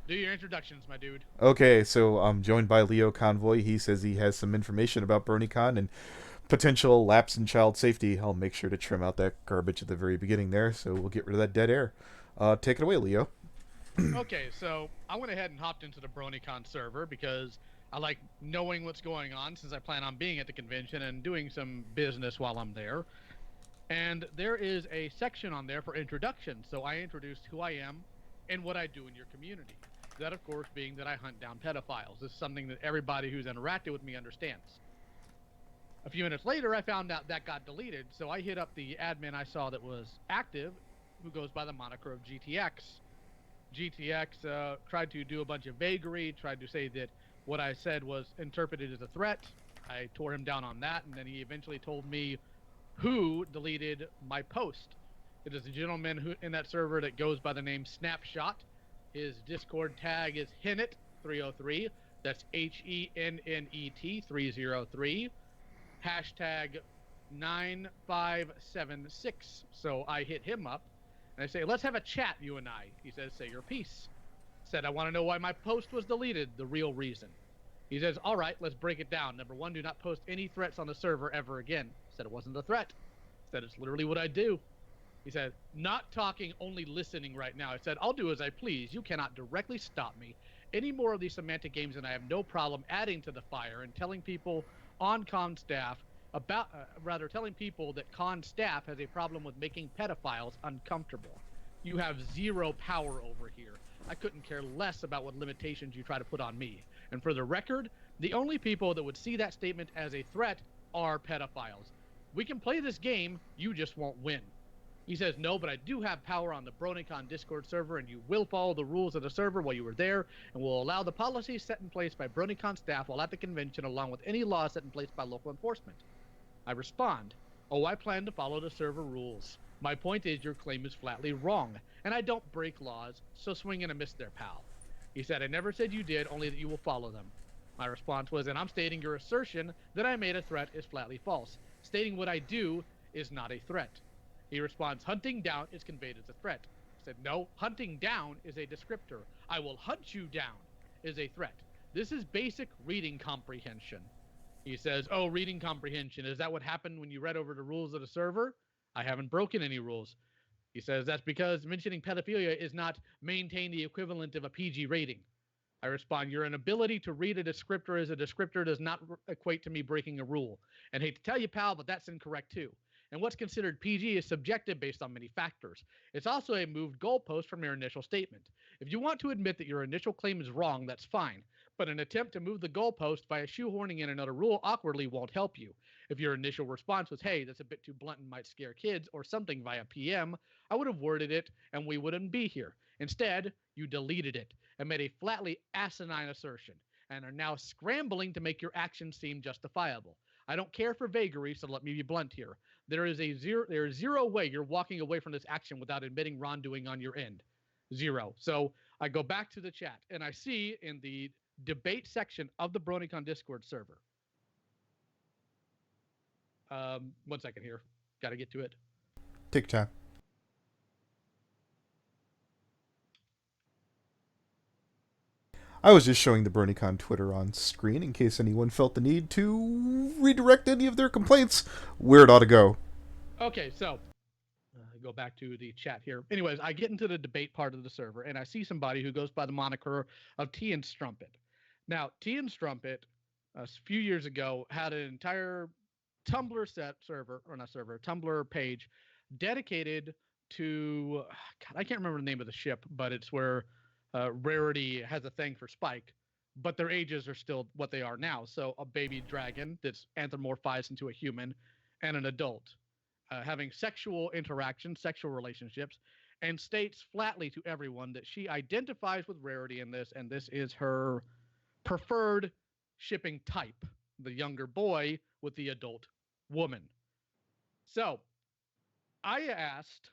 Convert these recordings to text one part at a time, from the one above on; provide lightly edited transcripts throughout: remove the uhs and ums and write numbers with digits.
Do your introductions, my dude. Okay, so I'm joined by LioConvoy. He says he has some information about BronyCon and potential lapse in child safety. I'll make sure to trim out that garbage at the very beginning there, so we'll get rid of that dead air. Take it away, Leo. Okay, so I went ahead and hopped into the BronyCon server because I like knowing what's going on since I plan on being at the convention and doing some business while I'm there. And there is a section on there for introduction. So I introduced who I am and what I do in your community. That, of course, being that I hunt down pedophiles. This is something that everybody who's interacted with me understands. A few minutes later, I found out that got deleted. So I hit up the admin I saw that was active, who goes by the moniker of GTX. GTX tried to do a bunch of vagary, tried to say that what I said was interpreted as a threat. I tore him down on that, and then he eventually told me who deleted my post. It is a gentleman who in that server that goes by the name Snapshot. His Discord tag is Hennet303. That's HENNET 303. Hashtag 9576. So I hit him up and I say, let's have a chat, you and I. He says, say your piece. Said, I want to know why my post was deleted, the real reason. He says, all right, let's break it down. Number one, do not post any threats on the server ever again. Said it wasn't a threat. Said it's literally what I do. He said, not talking, only listening right now. I said, I'll do as I please. You cannot directly stop me any more of these semantic games, and I have no problem adding to the fire and telling people on con staff about, rather telling people that con staff has a problem with making pedophiles uncomfortable. You have zero power over here. I couldn't care less about what limitations you try to put on me. And for the record, the only people that would see that statement as a threat are pedophiles. We can play this game, you just won't win. He says, no, but I do have power on the BronyCon Discord server, and you will follow the rules of the server while you were there, and will allow the policies set in place by BronyCon staff while at the convention, along with any laws set in place by local enforcement. I respond, oh, I plan to follow the server rules. My point is your claim is flatly wrong, and I don't break laws, so swing and a miss there, pal. He said, I never said you did, only that you will follow them. My response was, and I'm stating your assertion that I made a threat is flatly false. Stating what I do is not a threat. He responds, hunting down is conveyed as a threat. I said, no, hunting down is a descriptor. I will hunt you down is a threat. This is basic reading comprehension. He says, oh, reading comprehension. Is that what happened when you read over the rules of the server? I haven't broken any rules. He says, that's because mentioning pedophilia is not maintain the equivalent of a PG rating. I respond, your inability to read a descriptor as a descriptor does not equate to me breaking a rule. And hate to tell you, pal, but that's incorrect too. And what's considered PG is subjective based on many factors. It's also a moved goalpost from your initial statement. If you want to admit that your initial claim is wrong, that's fine. But an attempt to move the goalpost via shoehorning in another rule awkwardly won't help you. If your initial response was, hey, that's a bit too blunt and might scare kids, or something via PM, I would have worded it and we wouldn't be here. Instead, you deleted it and made a flatly asinine assertion and are now scrambling to make your actions seem justifiable. I don't care for vagary, so let me be blunt here. There is zero way you're walking away from this action without admitting wrongdoing on your end. Zero. So I go back to the chat and I see in the debate section of the BronyCon Discord server. 1 second here. Got to get to it. Take time. I was just showing the BronyCon Twitter on screen in case anyone felt the need to redirect any of their complaints where it ought to go. Okay, so go back to the chat here. Anyways, I get into the debate part of the server and I see somebody who goes by the moniker of T and Strumpet. Now, T and Strumpet a few years ago had an entire Tumblr Tumblr page dedicated to God, I can't remember the name of the ship, but it's where Rarity has a thing for Spike, but their ages are still what they are now. So a baby dragon that's anthropomorphized into a human and an adult having sexual interactions, sexual relationships, and states flatly to everyone that she identifies with Rarity in this, and this is her preferred shipping type, the younger boy with the adult woman. So I asked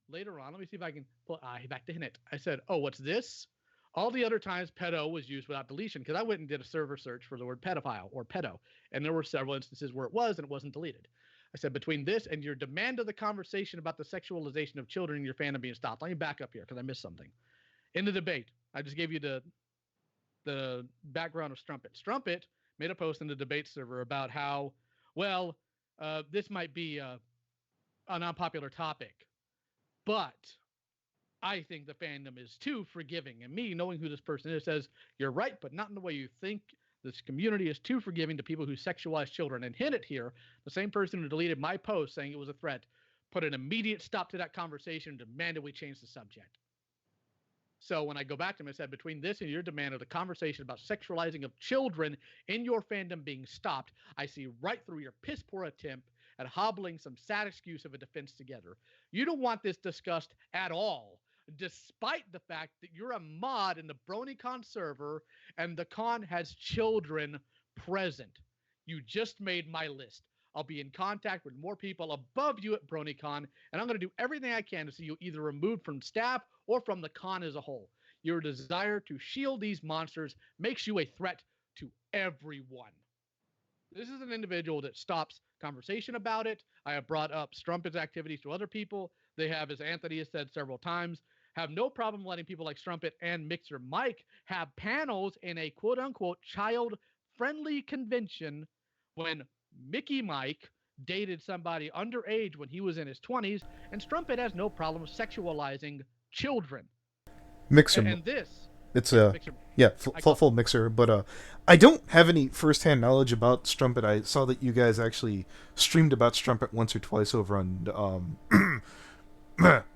later on, let me see if I can pull back to Hinnit. I said, oh, what's this? All the other times pedo was used without deletion because I went and did a server search for the word pedophile or pedo, and there were several instances where it was and it wasn't deleted. I said, between this and your demand of the conversation about the sexualization of children in your fandom being stopped, let me back up here because I missed something. In the debate, I just gave you the background of Strumpet. Strumpet made a post in the debate server about how, well, this might be an unpopular topic, but I think the fandom is too forgiving. And me, knowing who this person is, says, you're right, but not in the way you think. This community is too forgiving to people who sexualize children. And hint it here, the same person who deleted my post saying it was a threat put an immediate stop to that conversation and demanded we change the subject. So when I go back to him, I said, between this and your demand of the conversation about sexualizing of children in your fandom being stopped, I see right through your piss poor attempt at hobbling some sad excuse of a defense together. You don't want this discussed at all, despite the fact that you're a mod in the BronyCon server and the con has children present. You just made my list. I'll be in contact with more people above you at BronyCon, and I'm going to do everything I can to see you either removed from staff or from the con as a whole. Your desire to shield these monsters makes you a threat to everyone. This is an individual that stops conversation about it. I have brought up Strumpet's activities to other people. They have, as Anthony has said several times, have no problem letting people like Strumpet and Mixer Mike have panels in a quote-unquote child-friendly convention when Mickey Mike dated somebody underage when he was in his 20s, and Strumpet has no problem sexualizing children. Mixer. And this... It's a full Mixer, but I don't have any first-hand knowledge about Strumpet. I saw that you guys actually streamed about Strumpet once or twice over on.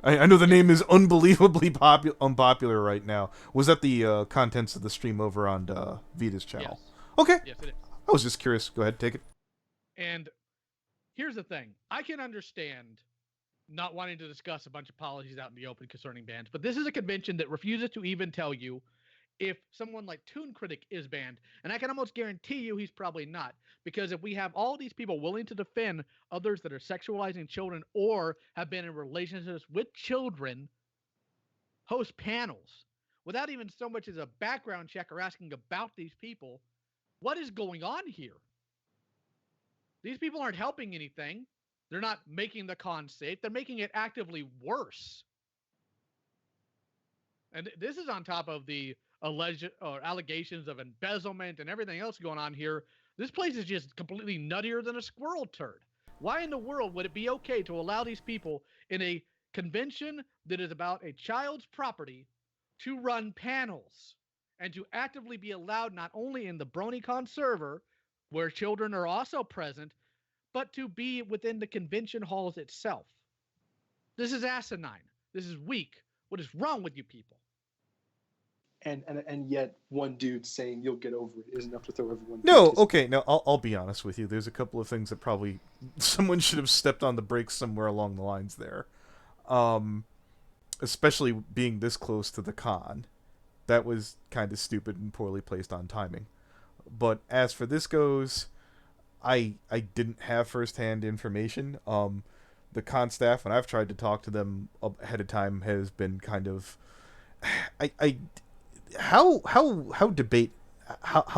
I know the name is unbelievably unpopular right now. Was that the contents of the stream over on Vita's channel? Yes. Okay. Yes, it is. I was just curious. Go ahead, take it. And here's the thing: I can understand not wanting to discuss a bunch of policies out in the open concerning bans, but this is a convention that refuses to even tell you if someone like Toon Critic is banned, and I can almost guarantee you he's probably not, because if we have all these people willing to defend others that are sexualizing children or have been in relationships with children, host panels, without even so much as a background check or asking about these people, what is going on here? These people aren't helping anything. They're not making the con safe. They're making it actively worse. And this is on top of the alleged or allegations of embezzlement and everything else going on here. This place is just completely nuttier than a squirrel turd. Why in the world would it be okay to allow these people in a convention that is about a child's property to run panels and to actively be allowed not only in the BronyCon server, where children are also present, but to be within the convention halls itself? This is asinine. This is weak. What is wrong with you people? And yet one dude saying you'll get over it is enough to throw everyone. No, okay, no, I'll be honest with you. There's a couple of things that probably someone should have stepped on the brakes somewhere along the lines there. Especially being this close to the con. That was kind of stupid and poorly placed on timing. But as for this goes, I didn't have first-hand information. The con staff, when I've tried to talk to them ahead of time, has been kind of... How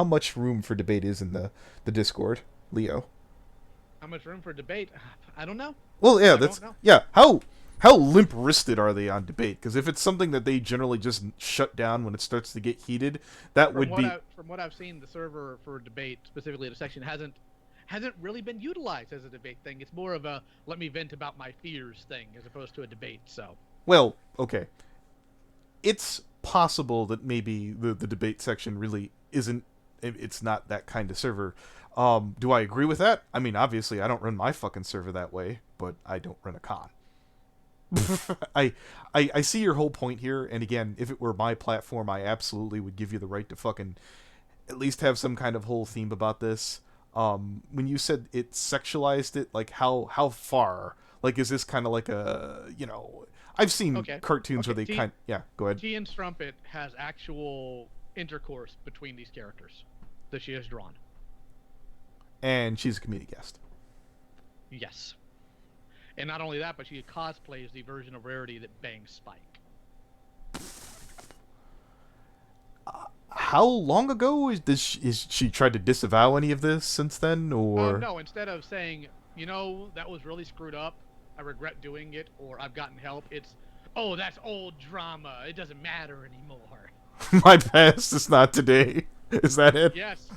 much room for debate is in the Discord, Leo? How much room for debate? I don't know. Well, yeah, how limp-wristed are they on debate? Because if it's something that they generally just shut down when it starts to get heated, that would be... From what I've seen, the server for debate, specifically the section, hasn't really been utilized as a debate thing. It's more of a let me vent about my fears thing as opposed to a debate. So, well, okay, it's possible that maybe the debate section really isn't. It's not that kind of server. Do I agree with that? I mean, obviously, I don't run my fucking server that way, but I don't run a con. I see your whole point here, and again, if it were my platform, I absolutely would give you the right to fucking at least have some kind of whole theme about this. When you said it sexualized it, like how far? Like, is this kind of like a, you know, I've seen cartoons where they go ahead. T and Strumpet has actual intercourse between these characters that she has drawn. And she's a comedic guest. Yes. And not only that, but she cosplays the version of Rarity that bangs Spike. How long ago is she tried to disavow any of this since then, or no? Instead of saying, you know, that was really screwed up, I regret doing it, or I've gotten help, it's, oh, that's old drama, it doesn't matter anymore. My past is not today. Is that it? Yes.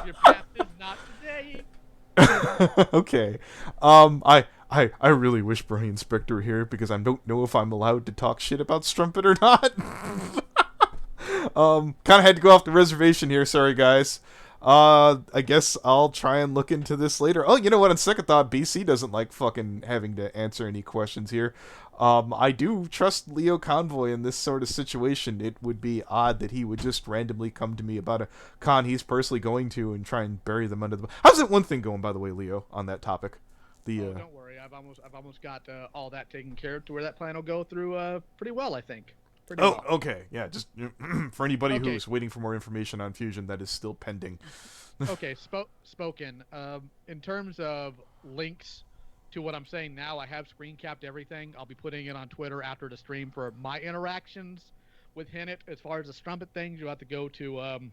Your past is not today. Okay. I really wish Brony and Spectre were here because I don't know if I'm allowed to talk shit about Strumpet or not. Kind of had to go off the reservation here. Sorry, guys. I guess I'll try and look into this later. Oh, you know what? On second thought, BC doesn't like fucking having to answer any questions here. I do trust LioConvoy in this sort of situation. It would be odd that he would just randomly come to me about a con he's personally going to and try and bury them under the... How's that one thing going, by the way, Leo, on that topic? Don't worry. I've almost got all that taken care of to where that plan will go through pretty well, I think. Pretty well. Okay. Yeah, just for anybody Okay. who's waiting for more information on Fusion, that is still pending. Okay, spoken. In terms of links to what I'm saying now, I have screen capped everything. I'll be putting it on Twitter after the stream for my interactions with Hennett. As far as the Strumpet things, you have to go to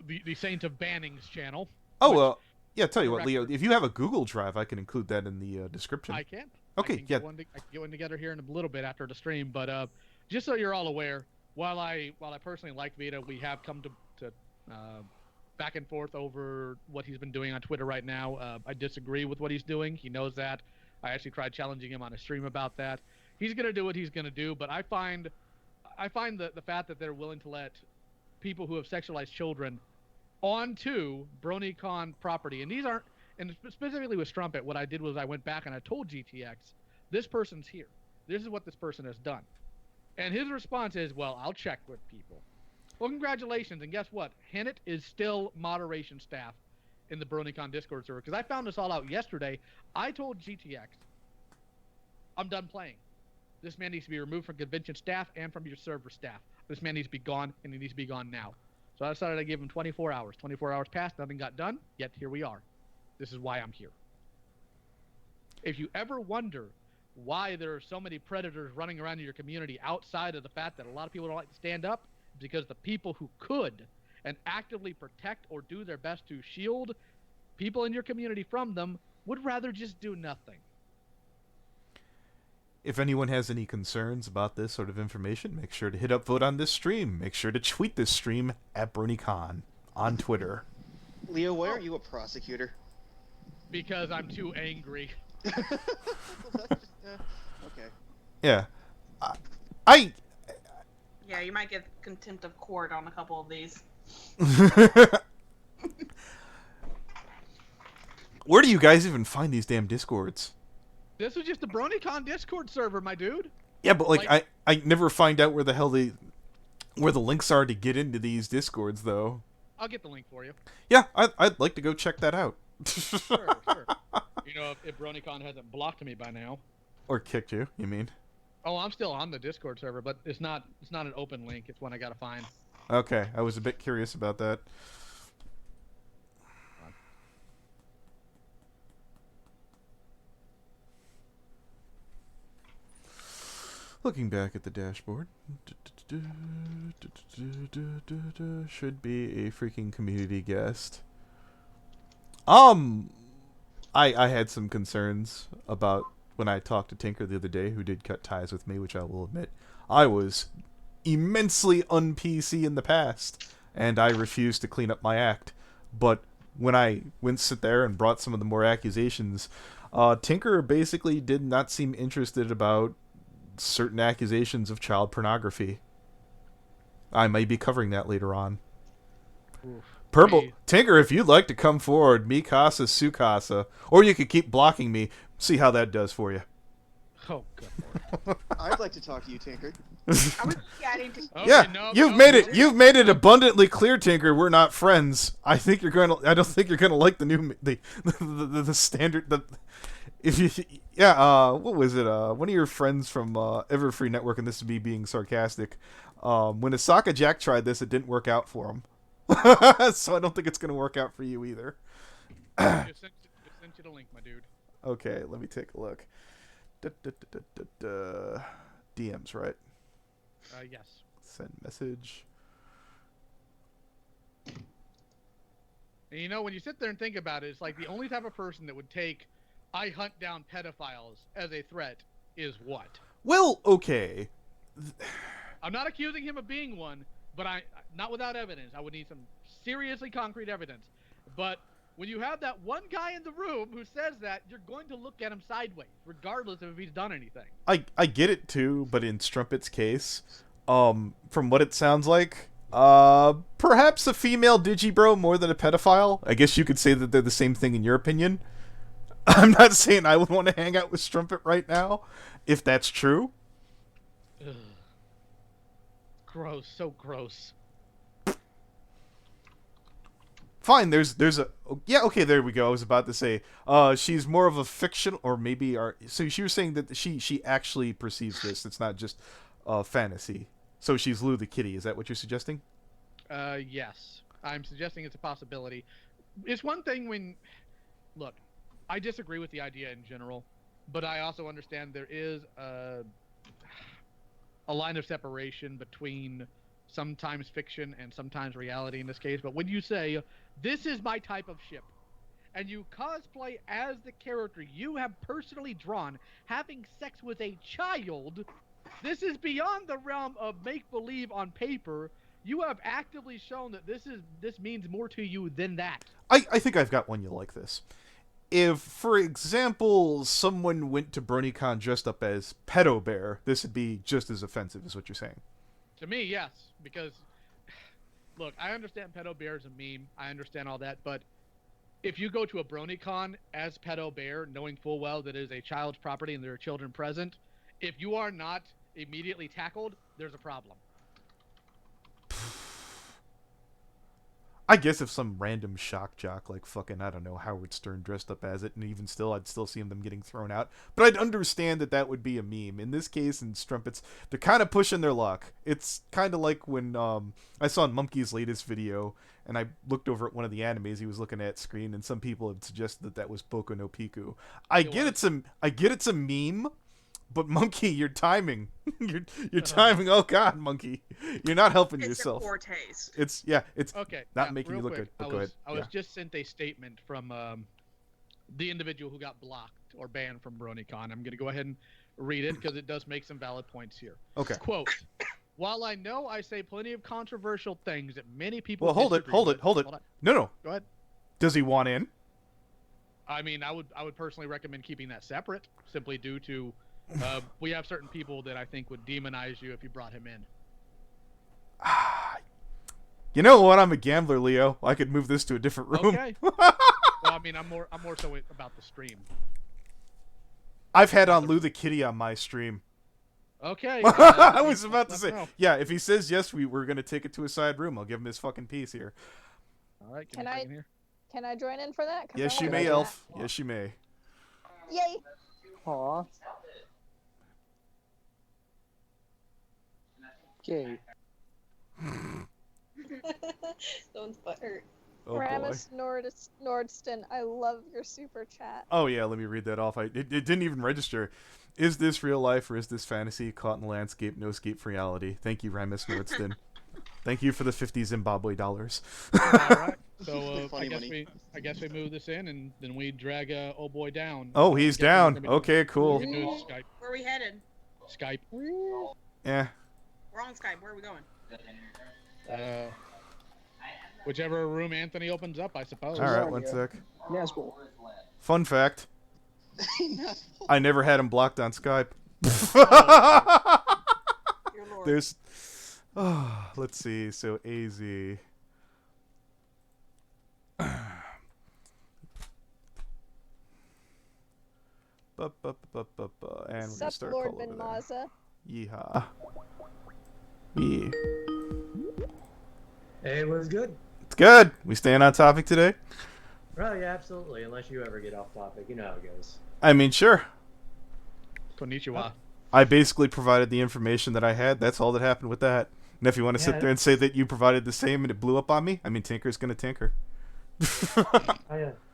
the Saint of Banning's channel. Oh, which well, yeah, tell you what, Correct. Leo, if you have a Google Drive, I can include that in the description. I can. Okay, I can yeah. I can get one together here in a little bit after the stream, but just so you're all aware, while I personally like Vita, we have come to back and forth over what he's been doing on Twitter right now. I disagree with what he's doing. He knows that. I actually tried challenging him on a stream about that. He's gonna do what he's gonna do, but I find the fact that they're willing to let people who have sexualized children onto BronyCon property, and these aren't, and specifically with Strumpet, what I did was I went back and I told GTX, this person's here. This is what this person has done. And his response is, well, I'll check with people. Well, congratulations, and guess what? Hennett is still moderation staff in the BronyCon Discord server, because I found this all out yesterday. I told GTX, I'm done playing. This man needs to be removed from convention staff and from your server staff. This man needs to be gone, and he needs to be gone now. So I decided to give him 24 hours. 24 hours passed, nothing got done, yet here we are. This is why I'm here. If you ever wonder why there are so many predators running around in your community outside of the fact that a lot of people don't like to stand up, because the people who could and actively protect or do their best to shield people in your community from them would rather just do nothing. If anyone has any concerns about this sort of information, make sure to hit upvote on this stream. Make sure to tweet this stream at BronyCon on Twitter. Leo, why aren't you a prosecutor? Because I'm too angry. Okay. Yeah. I Yeah, you might get contempt of court on a couple of these. Where do you guys even find these damn Discords? This was just a BronyCon Discord server, my dude. Yeah, but I never find out where the hell where the links are to get into these Discords, though. I'll get the link for you. Yeah, I'd like to go check that out. Sure. You know, if BronyCon hasn't blocked me by now. Or kicked you, you mean? Oh, I'm still on the Discord server, but it's not an open link. It's one I gotta find. Okay, I was a bit curious about that. Looking back at the dashboard, should be a freaking community guest. I had some concerns about when I talked to Tinker the other day, who did cut ties with me, which I will admit. I was immensely un-PC in the past, and I refused to clean up my act. But when I went sit there and brought some of the more accusations, Tinker basically did not seem interested about certain accusations of child pornography. I may be covering that later on. Oof. Purple Me. Tinker, if you'd like to come forward, mi casa, su casa, or you could keep blocking me. See how that does for you. Oh, good lord. I'd like to talk to you, Tinker. I was chatting to. Okay, Yeah, no, you've no, made no. it. You've made it abundantly clear, Tinker. We're not friends. I think you're going to. I don't think you're going to like the new the standard. If you what was it? One of your friends from Everfree Network, and this is me being sarcastic. When Asaka Jack tried this, it didn't work out for him. So I don't think it's going to work out for you either. Just sent you the link, my dude. Okay, let me take a look. DMs, right? Yes. Send message. And you know, when you sit there and think about it, it's like the only type of person that would take "I hunt down pedophiles" as a threat is what? Well, okay. I'm not accusing him of being one, but not without evidence. I would need some seriously concrete evidence. But when you have that one guy in the room who says that, you're going to look at him sideways, regardless of if he's done anything. I get it too, but in Strumpet's case, from what it sounds like, perhaps a female digibro more than a pedophile. I guess you could say that they're the same thing in your opinion. I'm not saying I would want to hang out with Strumpet right now, if that's true. Ugh. Gross, so gross. Fine, there's a yeah, okay, there we go. I was about to say she's more of a fiction, or maybe so she was saying that she actually perceives this. It's not just fantasy. So she's Lou the kitty. Is that what you're suggesting? Yes. I'm suggesting it's a possibility. It's one thing when look, I disagree with the idea in general, but I also understand there is a line of separation between sometimes fiction and sometimes reality in this case. But when you say, this is my type of ship, and you cosplay as the character you have personally drawn having sex with a child, this is beyond the realm of make-believe on paper. You have actively shown that this means more to you than that. I think I've got one you like this. If, for example, someone went to BronyCon dressed up as Pedo Bear, this would be just as offensive, is what you're saying. To me, yes, because, look, I understand Pedo Bear is a meme. I understand all that, but if you go to a BronyCon as Pedo Bear, knowing full well that it is a child's property and there are children present, if you are not immediately tackled, there's a problem. I guess if some random shock jock like fucking, I don't know, Howard Stern dressed up as it, and even still, I'd still see them getting thrown out. But I'd understand that that would be a meme. In this case, in Strumpets, they're kind of pushing their luck. It's kind of like when I saw Mumkey's latest video, and I looked over at one of the animes he was looking at screen, and some people had suggested that that was Boku no Piku. I get it's a meme. But Monkey, your timing, your timing. Oh God, Monkey, you're not helping yourself. Poor taste. It's Okay. not making you look quick. good. But go ahead. I was just sent a statement from the individual who got blocked or banned from BronyCon. I'm going to go ahead and read it because it does make some valid points here. Okay. Quote: while I know I say plenty of controversial things that many people Well, hold it. No. Go ahead. Does he want in? I mean, I would personally recommend keeping that separate, simply due to we have certain people that I think would demonize you if you brought him in. You know what? I'm a gambler, Leo. I could move this to a different room. Okay. Well, I mean, I'm more so about the stream. I've had on Lou the Kitty on my stream. Okay. I was about to say, yeah. If he says yes, we're gonna take it to a side room. I'll give him his fucking piece here. All right. Can I join in for that? Yes, you may, Elf. Yes, you may. Yay! Aw. Okay. Someone's butt hurt. Oh boy. Ramus Nordston, I love your super chat. Oh yeah, let me read that off. It didn't even register. Is this real life or is this fantasy? Caught in the landscape, no escape from reality. Thank you, Ramus Nordston. Thank you for the 50 Zimbabwe dollars. All right. So Funny I guess we move this in and then we drag old boy down. Oh, he's down. Okay, cool. We can do Skype. Where are we headed? Skype. Yeah. We're on Skype. Where are we going? Whichever room Anthony opens up, I suppose. All right, one sec. Nazgul. Fun fact: I never had him blocked on Skype. Dear Lord. There's, let's see. So AZ. And we're gonna Sup, start Lord call over Ben there. Maza. Yeehaw. Yeah. Hey, what's good? It's good. We staying on topic today? Well, yeah, absolutely. Unless you ever get off topic, you know how it goes. I mean, sure. Konnichiwa. I basically provided the information that I had. That's all that happened with that. And if you want to sit there and say that you provided the same and it blew up on me, I mean, Tinker's gonna tinker. This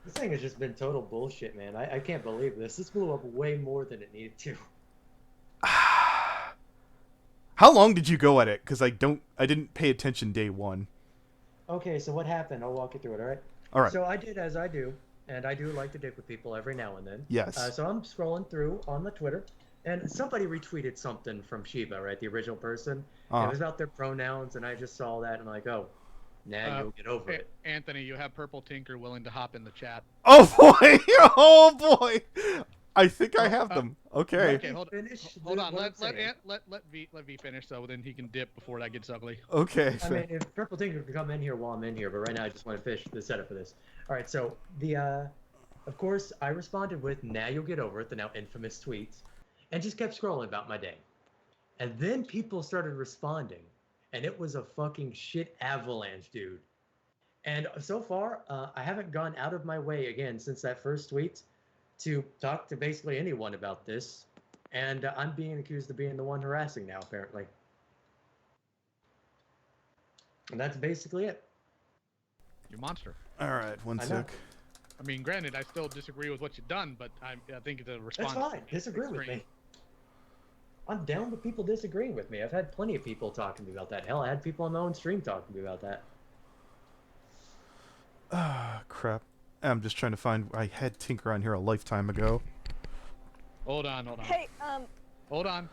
thing has just been total bullshit, man. I can't believe this. This blew up way more than it needed to. How long did you go at it? Because I didn't pay attention day one. Okay, so what happened? I'll walk you through it, alright? All right. So I did as I do, and I do like to dick with people every now and then. Yes. So I'm scrolling through on the Twitter, And somebody retweeted something from Shiba, right? The original person. Uh. It was about their pronouns, and I just saw that, and I'm like, oh, now you'll get over it. Anthony, you have Purple Tinker willing to hop in the chat. Oh boy! Oh boy! I think I have them. Okay. Okay, hold on. what Let I'm let V finish, so then he can dip before that gets ugly. Okay. I mean, if Purple Tinker could come in here while I'm in here, but right now I just want to finish the setup for this. All right, so of course, I responded with "Now you'll get over it," the now infamous tweets, and just kept scrolling about my day. And then people started responding, and it was a fucking shit avalanche, dude. And so far, I haven't gone out of my way again since that first tweet to talk to basically anyone about this, and I'm being accused of being the one harassing now, apparently. And that's basically it. You monster. All right. One I know. sec. I mean, granted, I still disagree with what you've done, but I think it's a response. That's fine. Disagree with me. I'm down with people disagreeing with me. I've had plenty of people talking to me about that. Hell, I had people on my own stream talking to me about that. Ah, crap. I'm just trying to find. I had Tinker on here a lifetime ago. Hold on. Hey, Hold on.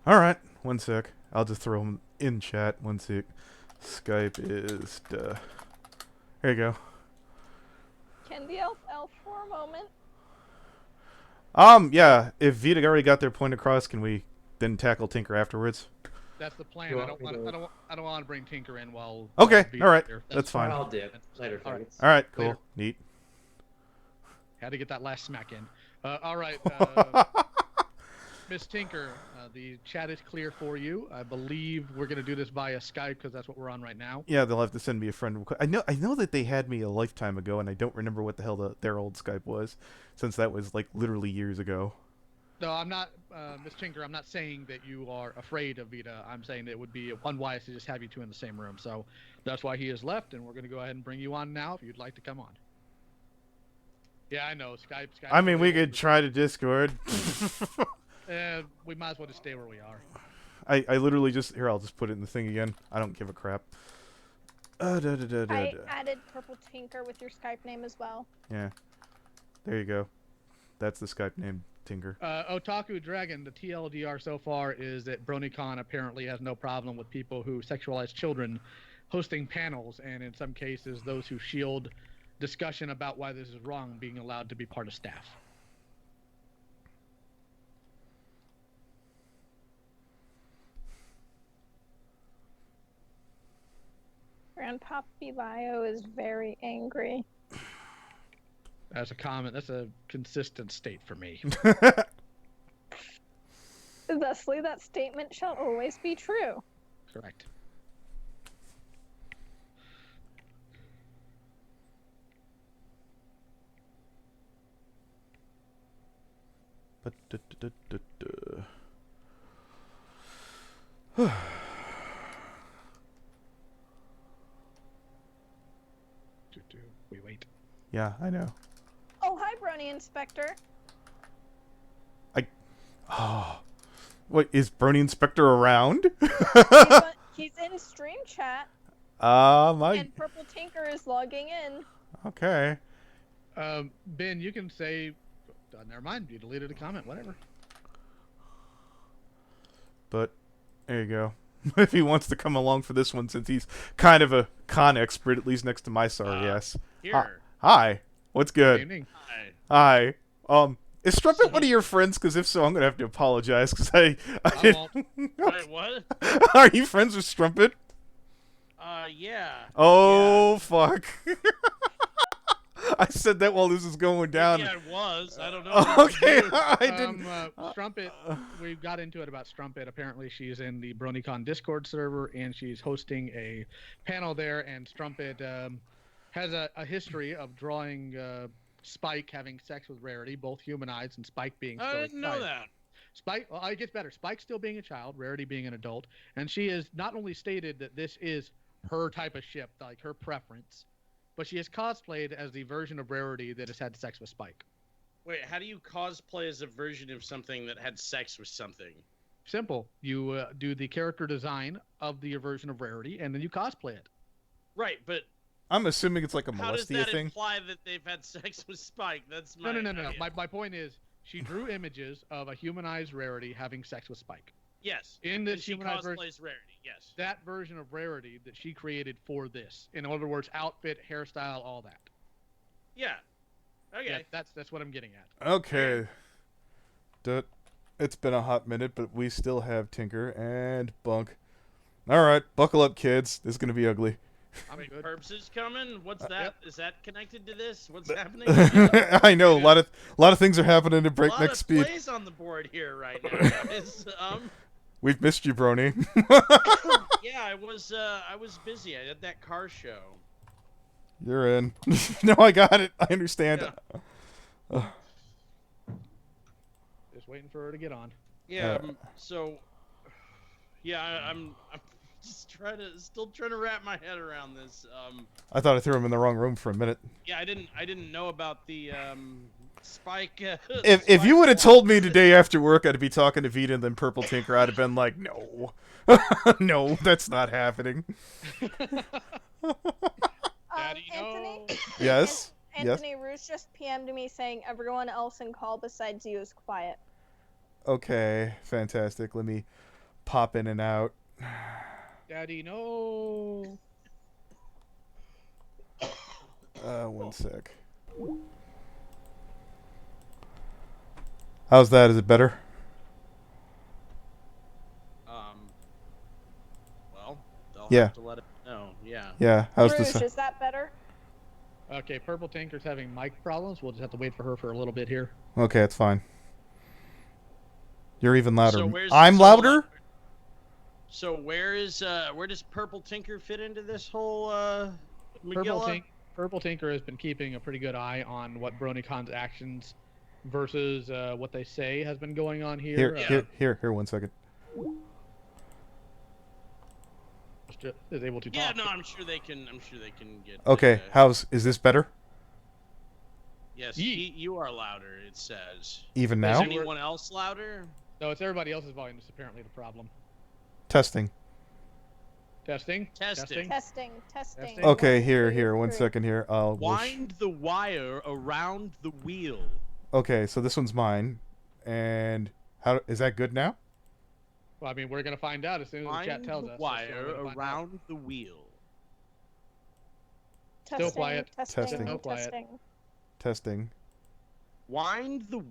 All right. One sec. I'll just throw him in chat. One sec. Skype is. There you go. can the elf for a moment? Yeah. If Vita already got their point across, can we then tackle Tinker afterwards? That's the plan. You I want don't me want. to- I don't want to bring Tinker in while. Okay, Vita's all right. here. That's fine. I'll dip. Later, All right. faggots. All right. Cool. Later. Neat. Had to get that last smack in. All right. Miss Tinker, the chat is clear for you. I believe we're going to do this via Skype because that's what we're on right now. Yeah, they'll have to send me a friend request. I know that they had me a lifetime ago, and I don't remember what the hell their old Skype was, since that was like literally years ago. No, I'm not, Miss Tinker. I'm not saying that you are afraid of Vita. I'm saying that it would be unwise to just have you two in the same room. So that's why he has left, and we're going to go ahead and bring you on now if you'd like to come on. Yeah, I know. Skype. I mean, we could try to Discord. We might as well just stay where we are. I literally just here. I'll just put it in the thing again. I don't give a crap. I added Purple Tinker with your Skype name as well. Yeah, there you go. That's the Skype name, Tinker. Otaku Dragon, the TLDR so far is that BronyCon apparently has no problem with people who sexualize children hosting panels, and in some cases, those who shield discussion about why this is wrong being allowed to be part of staff. Grandpappy Lio is very angry. That's a comment. That's a consistent state for me. Thusly, that statement shall always be true. Correct. We wait. Yeah, I know. Oh, hi, Brony Inspector. Oh, what is Brony Inspector around? He's in stream chat, My. and Purple Tinker is logging in. Okay. Ben, you can say. Never mind. You deleted a comment. Whatever. But there you go. If he wants to come along for this one, since he's kind of a con expert, at least next to my sorry ass. Here. Hi. What's Good good? evening. Hi. Hi. Is Strumpet one of your friends? Because if so, I'm gonna have to apologize. Because I won't. Wait, what? Are you friends with Strumpet? Yeah. Oh fuck! I said that while this is going down. Yeah, it was. I don't know. Okay, I didn't. Strumpet, we got into it about Strumpet. Apparently, she's in the BronyCon Discord server, and she's hosting a panel there. And Strumpet has a history of drawing Spike having sex with Rarity, both humanized, and Spike being still I didn't know that. Spike, well, it gets better. Spike still being a child, Rarity being an adult, and she has not only stated that this is her type of ship, like her preference, but she has cosplayed as the version of Rarity that has had sex with Spike. Wait, how do you cosplay as a version of something that had sex with something? Simple. You do the character design of the version of Rarity, and then you cosplay it. Right, but I'm assuming it's like a how does molestia that thing. imply that they've had sex with Spike? That's No. my idea. My point is, She drew images of a humanized Rarity having sex with Spike. Yes. In this she humanized version, cosplays Rarity. Yes. that version of Rarity that she created for this. In other words, outfit, hairstyle, all that. Yeah. Okay. Yeah, that's what I'm getting at. Okay. It's been a hot minute, but we still have Tinker and Bunk. All right, buckle up, kids. This is gonna be ugly. I'm Wait, good. Perps is coming. What's that? Yep. Is that connected to this? What's happening? I know a lot of things are happening at breakneck A lot of speed. plays on the board here right now, guys. We've missed you, Brony. Yeah, I was busy. I had that car show. You're in. No, I got it. I understand. Yeah. Just waiting for her to get on. Yeah. So, yeah, I'm just still trying to wrap my head around this. I thought I threw him in the wrong room for a minute. Yeah, I didn't know about the Spike. If you would have told me today after work I'd be talking to Vita and then Purple Tinker, I'd have been like, no. No, that's not happening. Daddy, Anthony? no. Yes? Yes? Anthony Roos just PM'd me saying everyone else in call besides you is quiet. Okay, fantastic. Let me pop in and out. Daddy, no. 1 sec. How's that? Is it better? Well, they'll Yeah. have to let it know. Yeah. Yeah, how's Rouge, this? is that better? Okay, Purple Tinker's having mic problems. We'll just have to wait for her for a little bit here. Okay, it's fine. You're even louder. So where's I'm louder? So where does Purple Tinker fit into this whole Purple, Megillah? Purple Tinker has been keeping a pretty good eye on what BronyCon's actions versus what they say has been going on here. Here, 1 second. Is able to talk. Yeah, no, I'm sure they can get. Okay, is this better? Yes, Yeet. you are louder. It says. Even Is now? anyone else louder? No, it's everybody else's volume that's apparently the problem. Testing. Testing. Testing. Testing. Testing. Okay, 1, here, 2, 1 3. second here. Wind the wire around the wheel. Okay, so this one's mine. And how is that good now? Well, I mean, we're gonna find out as soon as the chat Wind tells the us. wire around the wheel. Testing, quiet. Testing. Still quiet. Testing. Wind the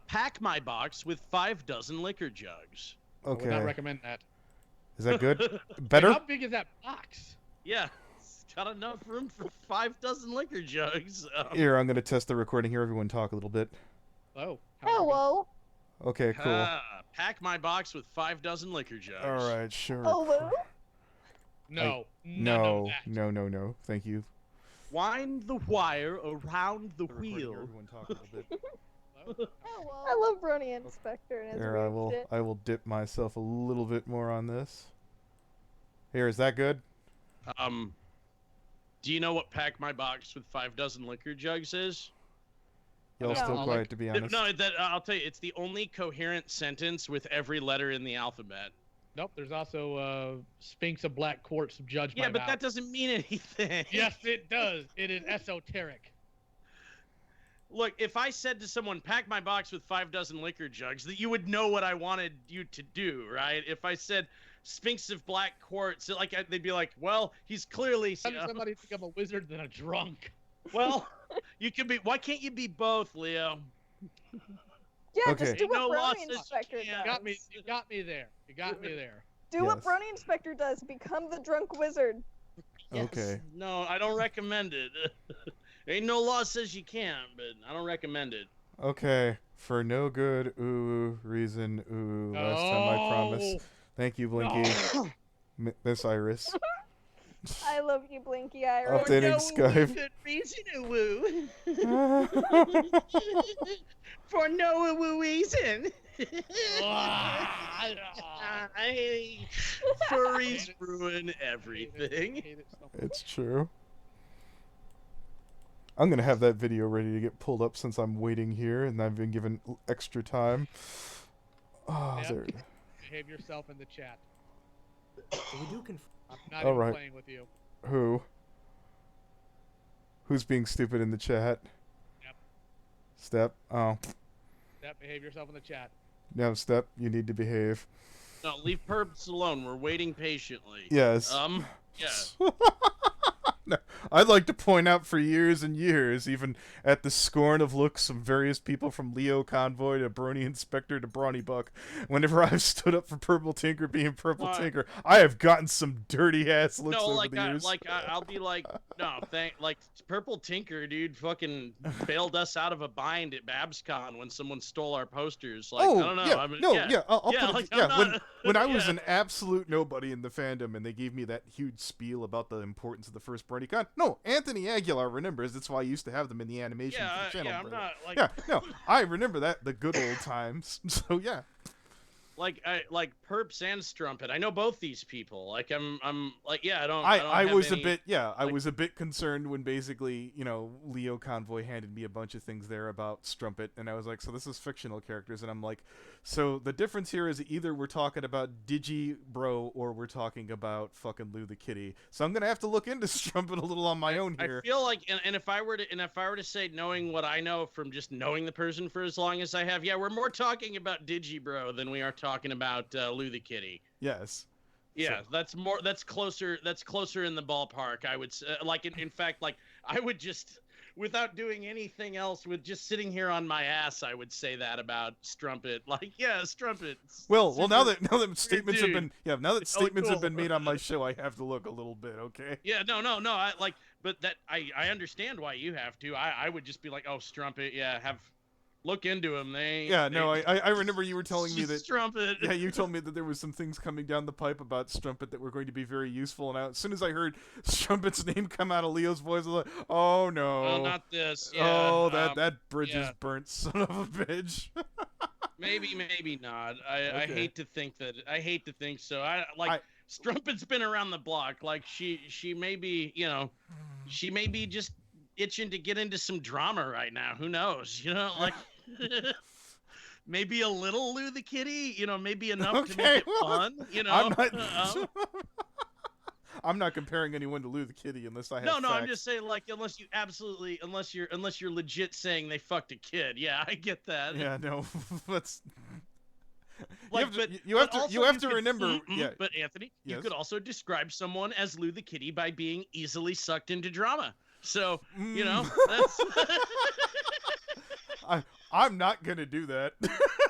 pack my box with 6 liquor jugs. I would not Okay. recommend that. Is that good? Hey, Better? how big is that box? Yeah, it's got enough room for 6 liquor jugs. Here, I'm going to test the recording here. Everyone talk a little bit. Oh. Hello. Okay, cool. Pack my box with 6 liquor jugs. All right, sure. Hello. No. None of that. No. Thank you. Wind the wire around the wheel. Everyone talk a little bit. Hello. I love Brony Inspector and his Here, weird shit. I will dip myself a little bit more on this. Here, is that good? Do you know what pack my box with 6 liquor jugs is? Y'all No. still quiet, to be honest. No, I'll tell you, it's the only coherent sentence with every letter in the alphabet. Nope. There's also Sphinx of Black Quartz judged by Yeah, but Val. that doesn't mean anything. Yes, it does. It is esoteric. Look, if I said to someone, pack my box with 6 liquor jugs, that you would know what I wanted you to do, right? If I said Sphinx of Black Quartz, they'd be like, well, he's clearly... How does somebody become a wizard than a drunk? Well, you could be... Why can't you be both, Leo? Yeah, Okay. just do Ain't what no law Brony says Inspector you can't. does. You got me there. You got me there. Do what Yes. Brony Inspector does. Become the drunk wizard. Yes. Okay. No, I don't recommend it. Ain't no law says you can't, but I don't recommend it. Okay. For no good reason. Last time I promise. No. Thank you, Blinky. Miss Iris. I love you, Blinky Eye. Updating Skype. For no reason. Furries ruin everything. Hate it so much. It's true. I'm gonna have that video ready to get pulled up since I'm waiting here and I've been given extra time. Oh, Yep. there. Behave yourself in the chat. We do conf- I'm not All even right. playing with you. Who? Who's being stupid in the chat? Yep. Step. Oh. Step, behave yourself in the chat. No, Step, you need to behave. No, leave Perps alone. We're waiting patiently. Yes. Yeah. No, I'd like to point out for years and years, even at the scorn of looks from various people from LioConvoy to Brony Inspector to Brawny Buck, whenever I've stood up for Purple Tinker being Purple Tinker, I have gotten some dirty ass looks over the years. I'll be like, no, Purple Tinker, dude, fucking bailed us out of a bind at BabsCon when someone stole our posters. Like, I don't know. Yeah, I mean, no, yeah, yeah, I'll yeah, put like, it, yeah. not, When I was yeah. an absolute nobody in the fandom, and they gave me that huge spiel about the importance of the first BronyCon. No, Anthony Aguilar remembers. That's why I used to have them in the animation for the channel. Yeah, I'm not like. Yeah, no, I remember that, the good old times. So yeah. Like Perps and Strumpet. I know both these people. Like I'm like, yeah, I don't I have was any, a bit, yeah, I like- was a bit concerned when basically, you know, LioConvoy handed me a bunch of things there about Strumpet, and I was like, so this is fictional characters, and I'm like, so the difference here is either we're talking about Digi Bro or we're talking about fucking Lou the Kitty. So I'm gonna have to look into Strumpet a little on my own here. I feel like, and if I were to say, knowing what I know from just knowing the person for as long as I have, yeah, we're more talking about Digibro than we are talking about Lou the Kitty. Yes. Yeah, So- that's closer in the ballpark. I would say, like, in fact, like, I would just, without doing anything else, with just sitting here on my ass, I would say that about Strumpet. Like, yeah, Strumpet. Well, now super- that statements have dude. been, yeah, now that Oh, statements have cool. been made on my show, I have to look a little bit, okay? Yeah, no, I like, but that I understand why you have to. I would just be like, oh, Strumpet, yeah, look into him. Yeah, no, I remember you were telling me that. Strumpet. Yeah, you told me that there was some things coming down the pipe about Strumpet that were going to be very useful, and as soon as I heard Strumpet's name come out of Leo's voice, I was like, oh no. Oh, not this. Yeah, Oh, that bridge yeah. is burnt, son of a bitch. maybe not. I Okay. hate to think that. I hate to think so. Strumpet's been around the block. Like she may be, you know, she may be just itching to get into some drama right now. Who knows? You know, like maybe a little Lou the Kitty. You know, maybe enough to Okay, make it well, fun. You know, I'm not. I'm not comparing anyone to Lou the Kitty unless I have. No, I'm facts. just saying, like, unless you're legit saying they fucked a kid. Yeah, I get that. Yeah, no, that's. Like, you have to remember. Yeah, But Anthony, you Yes? could also describe someone as Lou the Kitty by being easily sucked into drama. So you know, that's. I'm not gonna do that.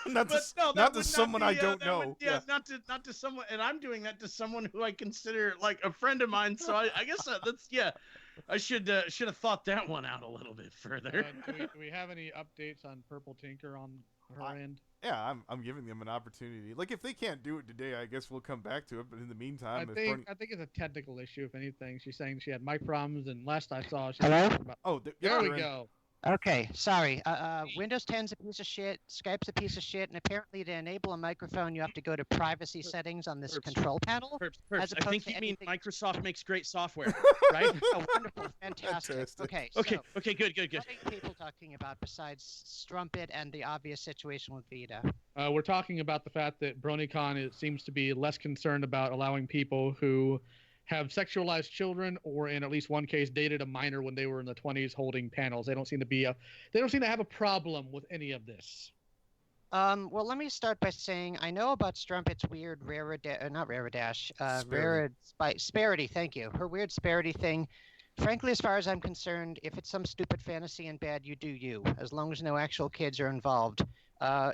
not to someone I don't know. Not to someone, and I'm doing that to someone who I consider like a friend of mine. So I guess that's yeah. I should have thought that one out a little bit further. Do we have any updates on Purple Tinker on her end? Yeah, I'm giving them an opportunity. Like, if they can't do it today, I guess we'll come back to it. But in the meantime, I if think Bernie... it's a technical issue. If anything, she's saying she had mic problems, and last I saw, she Hello? was talking about. There we you're in. go. Okay, sorry. Windows 10's a piece of shit. Skype's a piece of shit. And apparently, to enable a microphone, you have to go to privacy settings on this control panel. Perps, as I opposed think to you mean anything- Microsoft makes great software, right? Oh, wonderful, fantastic. Fantastic. Okay, Okay, so okay, good. what are people talking about besides Strumpet and the obvious situation with Vita? We're talking about the fact that BronyCon seems to be less concerned about allowing people who have sexualized children, or in at least one case dated a minor when they were in the 20s, holding panels. They don't seem to have a problem with any of this. Well, let me start by saying I know about Strumpet's weird Sparity, thank you. Her weird Sparity thing. Frankly, as far as I'm concerned, if it's some stupid fantasy and bad, you do you, as long as no actual kids are involved.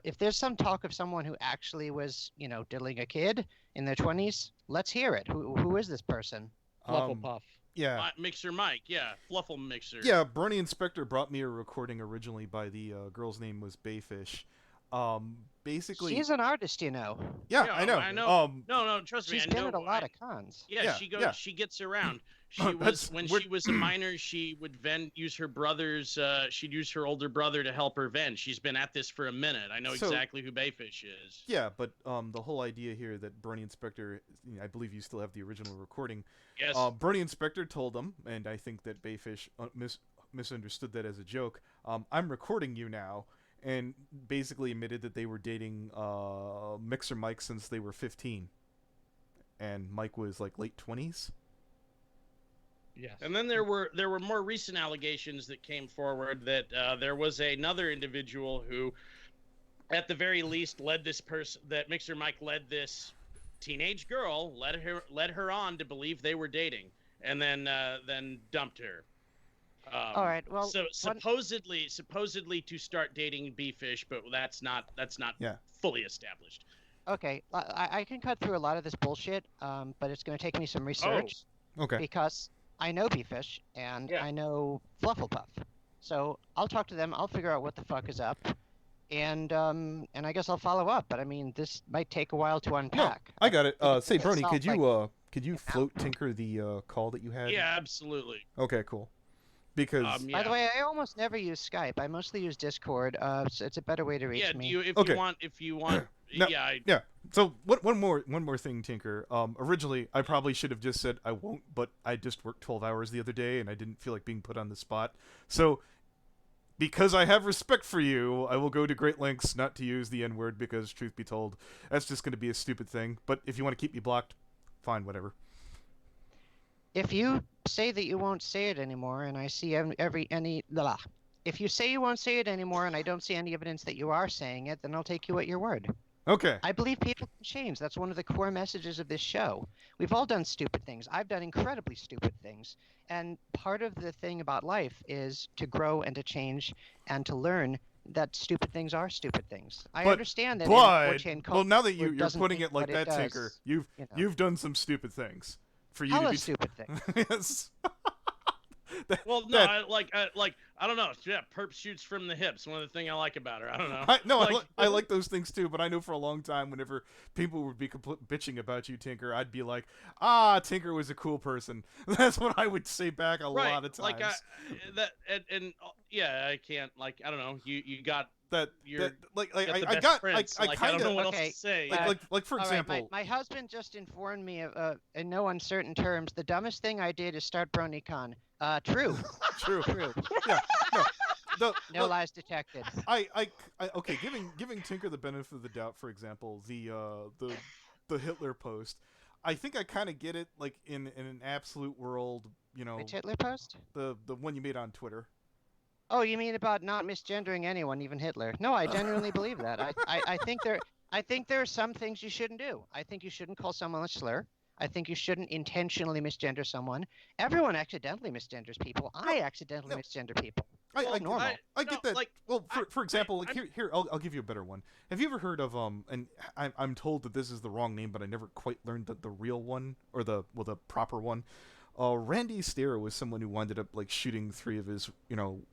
If there's some talk of someone who actually was, you know, diddling a kid in their 20s, let's hear it. Who is this person? Flufflepuff. Yeah. Mixer Mike, yeah, Fluffle Mixer. Yeah, Brony Inspector brought me a recording originally by the girl's name was Bayfish. Basically, She's an artist, you know. Yeah, Yeah, I know. I know. No, trust me. She's I been know, at a lot of cons. Yeah, she goes. yeah. She gets around. She That's- when we're- she was a minor, she would use her brother's. She'd use her older brother to help her vent. She's been at this for a minute. I know So- exactly who Bayfish is. Yeah, but the whole idea here that Brony Inspector, I believe you still have the original recording. Yes. Brony Inspector told him, and I think that Bayfish misunderstood that as a joke. I'm recording you now, and basically admitted that they were dating Mixer Mike since they were 15, and Mike was like late 20s. Yes. And then there were more recent allegations that came forward that there was another individual who at the very least, led this person that Mixer Mike led this teenage girl, led her on to believe they were dating, and then dumped her. All right. Well, so supposedly to start dating B-Fish, but that's not Yeah. fully established. Okay, I can cut through a lot of this bullshit, but it's going to take me some research. Okay. Because I know B-Fish and I know Flufflepuff, so I'll talk to them. I'll figure out what the fuck is up, and I guess I'll follow up. But I mean, this might take a while to unpack. I got it. Say, Brony, not could you float Tinker the call that you had? Yeah, absolutely. Okay, cool. Because By the way, I almost never use Skype. I mostly use Discord. It's a better way to reach me. If you want, No, yeah. So one more thing, Tinker. Originally, I probably should have just said I won't, but I just worked 12 hours the other day, and I didn't feel like being put on the spot. So, because I have respect for you, I will go to great lengths not to use the N-word, because, truth be told, that's just going to be a stupid thing. But if you want to keep me blocked, fine, whatever. If you say that you won't say it anymore, and I see if you say you won't say it anymore, and I don't see any evidence that you are saying it, then I'll take you at your word. Okay. I believe people can change. That's one of the core messages of this show. We've all done stupid things. I've done incredibly stupid things. And part of the thing about life is to grow and to change and to learn that stupid things are stupid things. I understand that. Well, now that you're putting it like that, Tinker, you've done some stupid things. For you to be stupid things. Yes. Well, no, I don't know. Yeah, perp shoots from the hips. One of the things I like about her. I don't know. I like those things too. But I know for a long time, whenever people would be bitching about you, Tinker, I'd be like, Tinker was a cool person. That's what I would say back a lot of times. I can't. I don't know. You got. I don't know what else to say. For example, right, my husband just informed me of, in no uncertain terms, the dumbest thing I did is start BronyCon. True. True. Yeah. No lies detected. Okay. Giving Tinker the benefit of the doubt. For example, the Hitler post. I think I kind of get it. Like in an absolute world, Which Hitler post? The one you made on Twitter. Oh, you mean about not misgendering anyone, even Hitler? No, I genuinely believe that. I think there are some things you shouldn't do. I think you shouldn't call someone a slur. I think you shouldn't intentionally misgender someone. Everyone accidentally misgenders people. I accidentally misgender people. I get that. For example, here I'll give you a better one. Have you ever heard of and I'm told that this is the wrong name, but I never quite learned the real one or the proper one. Randy Stair was someone who wound up shooting 3 of his,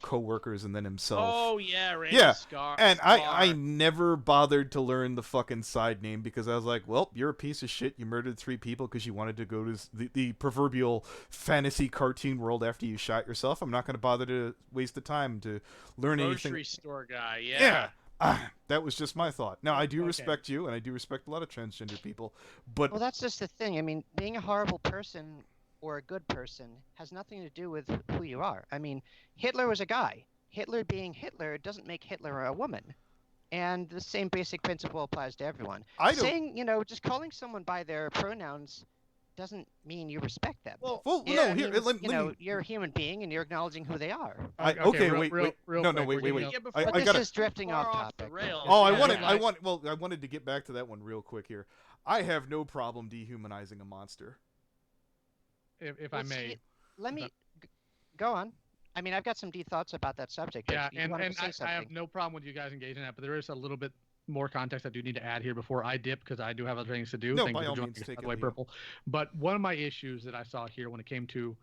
co-workers and then himself. Oh yeah, Randy Scar. And I never bothered to learn the fucking side name because I was like, well, you're a piece of shit. You murdered 3 people because you wanted to go to the proverbial fantasy cartoon world after you shot yourself. I'm not going to bother to waste the time to learn anything. Grocery store guy, yeah. That was just my thought. Now, I do respect you, and I do respect a lot of transgender people, but... Well, that's just the thing. I mean, being a horrible person or a good person has nothing to do with who you are. I mean, Hitler was a guy. Hitler being Hitler doesn't make Hitler a woman. And the same basic principle applies to everyone. Just calling someone by their pronouns doesn't mean you respect them. You're a human being and you're acknowledging who they are. Wait. This is drifting off topic. I wanted to get back to that one real quick here. I have no problem dehumanizing a monster. If I may. Let me go on. I mean, I've got some deep thoughts about that subject. Yeah, I have no problem with you guys engaging in that, but there is a little bit more context I do need to add here before I dip because I do have other things to do. No, by all means, take it. Purple. But one of my issues that I saw here when it came to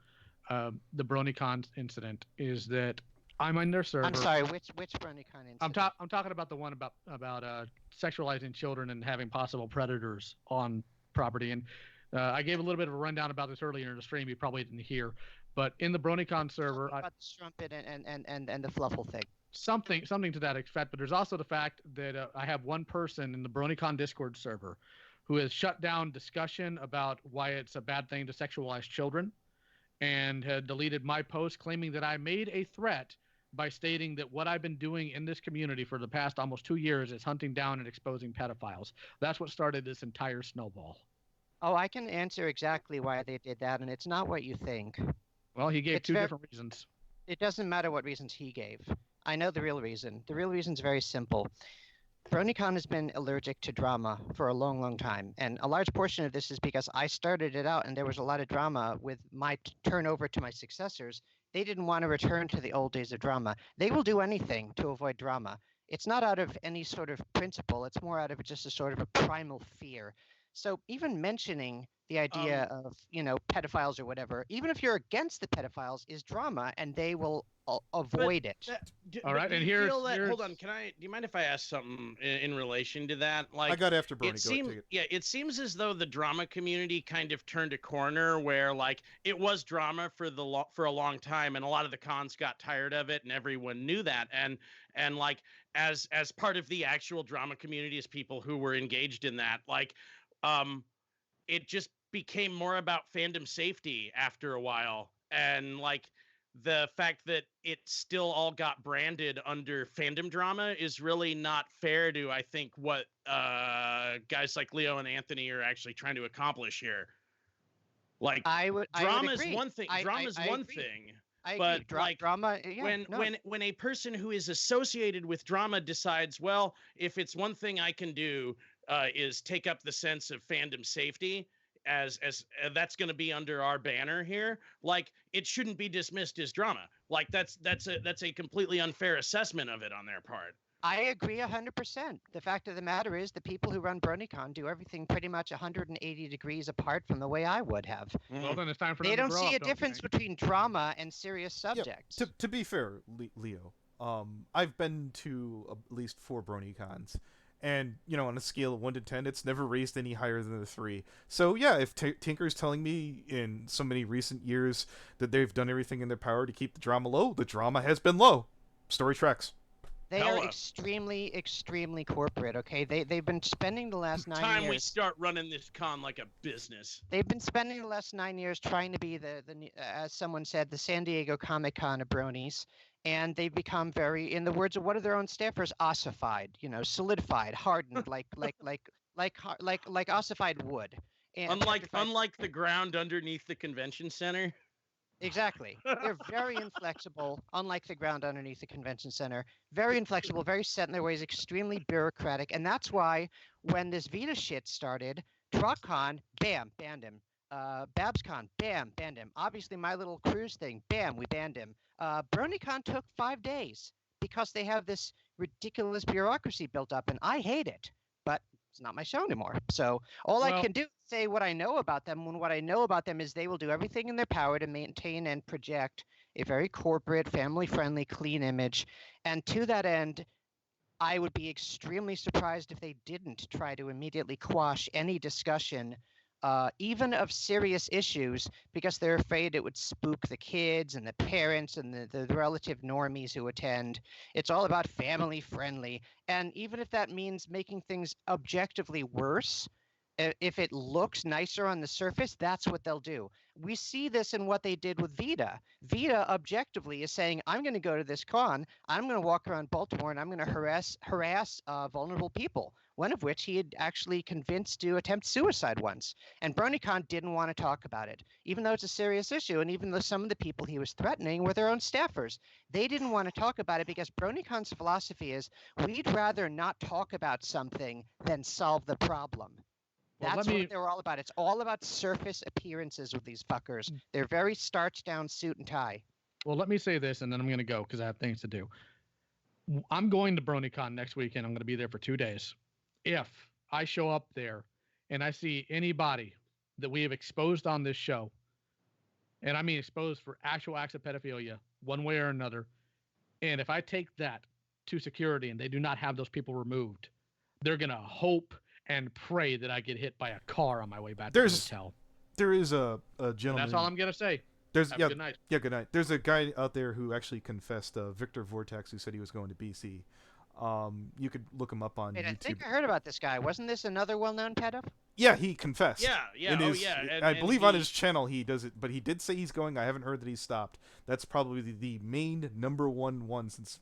the BronyCon incident is that I'm on their server. I'm sorry, which BronyCon incident? I'm talking about the one about sexualizing children and having possible predators on property. And I gave a little bit of a rundown about this earlier in the stream. You probably didn't hear, but in the BronyCon server, about the Strumpet and the Fluffle thing. Something to that effect. But there's also the fact that I have one person in the BronyCon Discord server who has shut down discussion about why it's a bad thing to sexualize children, and had deleted my post claiming that I made a threat by stating that what I've been doing in this community for the past almost 2 years is hunting down and exposing pedophiles. That's what started this entire snowball. Oh, I can answer exactly why they did that, and it's not what you think. Well, he gave two different reasons. It doesn't matter what reasons he gave. I know the real reason. The real reason's very simple. BronyCon has been allergic to drama for a long, long time. And a large portion of this is because I started it out and there was a lot of drama with my turnover to my successors. They didn't want to return to the old days of drama. They will do anything to avoid drama. It's not out of any sort of principle. It's more out of just a sort of a primal fear. So even mentioning the idea of, pedophiles or whatever, even if you're against the pedophiles, is drama, and they will avoid it. All right, and hold on. Do you mind if I ask something in relation to that? Like, I got after Brony. Take it. Yeah, it seems as though the drama community kind of turned a corner where, like, it was drama for a long time, and a lot of the cons got tired of it, and everyone knew that. And like, as part of the actual drama community, as people who were engaged in that, like, it just became more about fandom safety after a while, and like, the fact that it still all got branded under fandom drama is really not fair to, I think, what guys like Leo and Anthony are actually trying to accomplish here. Like, drama is one thing. Drama is one thing. But like, drama, when a person who is associated with drama decides, well, if it's one thing I can do is take up the sense of fandom safety, as that's going to be under our banner here, like, it shouldn't be dismissed as drama. Like, that's a completely unfair assessment of it on their part. I agree 100%. The fact of the matter is the people who run BronyCon do everything pretty much 180 degrees apart from the way I would have. Well, then it's time for they them don't to grow see up, a difference between drama and serious subjects. Yeah, to be fair, Leo, I've been to at least 4 BronyCons. And, on a scale of 1 to 10, it's never raised any higher than a 3. So, yeah, if Tinker's telling me in so many recent years that they've done everything in their power to keep the drama low, the drama has been low. Story tracks. They are extremely, extremely corporate, okay? They've been spending the last 9 years... Time we start running this con like a business. They've been spending the last 9 years trying to be the as someone said, the San Diego Comic-Con of bronies. And they've become very, in the words of one of their own staffers, ossified, solidified, hardened, like ossified wood. And unlike the ground underneath the convention center. Exactly. They're very inflexible, unlike the ground underneath the convention center. Very inflexible, very set in their ways, extremely bureaucratic. And that's why when this Vita shit started, TruckCon, bam, banned him. BabsCon, bam, banned him. Obviously, My Little Cruise thing, bam, we banned him. BronyCon took 5 days because they have this ridiculous bureaucracy built up, and I hate it. But it's not my show anymore. So I can do is say what I know about them, when what I know about them is they will do everything in their power to maintain and project a very corporate, family-friendly, clean image. And to that end, I would be extremely surprised if they didn't try to immediately quash any discussion even of serious issues, because they're afraid it would spook the kids and the parents and the relative normies who attend. It's all about family friendly. And even if that means making things objectively worse, if it looks nicer on the surface, that's what they'll do. We see this in what they did with Vita. Vita objectively is saying, I'm going to go to this con, I'm going to walk around Baltimore, and I'm going to harass vulnerable people, one of which he had actually convinced to attempt suicide once. And BronyCon didn't want to talk about it, even though it's a serious issue, and even though some of the people he was threatening were their own staffers. They didn't want to talk about it because BronyCon's philosophy is, we'd rather not talk about something than solve the problem. That's what they're all about. It's all about surface appearances with these fuckers. They're very starched down suit and tie. Well, let me say this, and then I'm going to go because I have things to do. I'm going to BronyCon next weekend. I'm going to be there for 2 days. If I show up there and I see anybody that we have exposed on this show, and I mean exposed for actual acts of pedophilia, one way or another, and if I take that to security and they do not have those people removed, they're going to hope and pray that I get hit by a car on my way back to the hotel. There is a gentleman. And that's all I'm going to say. Have a good night. Yeah, good night. There's a guy out there who actually confessed, Victor Vortex, who said he was going to BC. You could look him up on YouTube. I think I heard about this guy. Wasn't this another well-known pedo? Yeah, he confessed. Yeah. I believe on his channel he does it, but he did say he's going. I haven't heard that he's stopped. That's probably the main number one since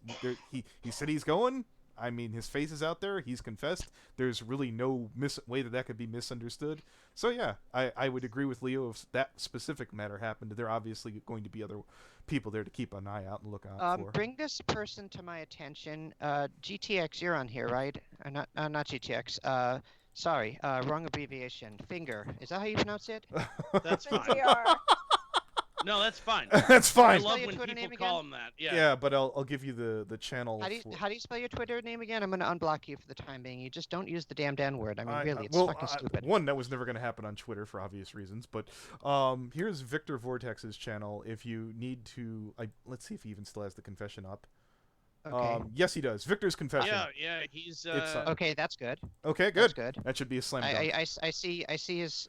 he said he's going. I mean, his face is out there. He's confessed. There's really no way that could be misunderstood. So yeah, I would agree with Leo. If that specific matter happened, there are obviously going to be other people there to keep an eye out and look out for. Bring this person to my attention. GTX, you're on here, right? Not GTX. Sorry, wrong abbreviation. Finger. Is that how you pronounce it? That's fine. NTR. No, that's fine. That's fine. I love Spell your when Twitter people name call again? him that. Yeah. Yeah, but I'll give you the channel. How do you spell your Twitter name again? I'm gonna unblock you for the time being. You just don't use the damned N word. I mean, really, it's fucking stupid. One, that was never going to happen on Twitter for obvious reasons, but here's Victor Vortex's channel. If you need to, let's see if he even still has the confession up. Okay. Yes, he does. Victor's confession. Yeah. He's. Okay, that's good. Okay, good. That's good. That should be a slam dunk. I see his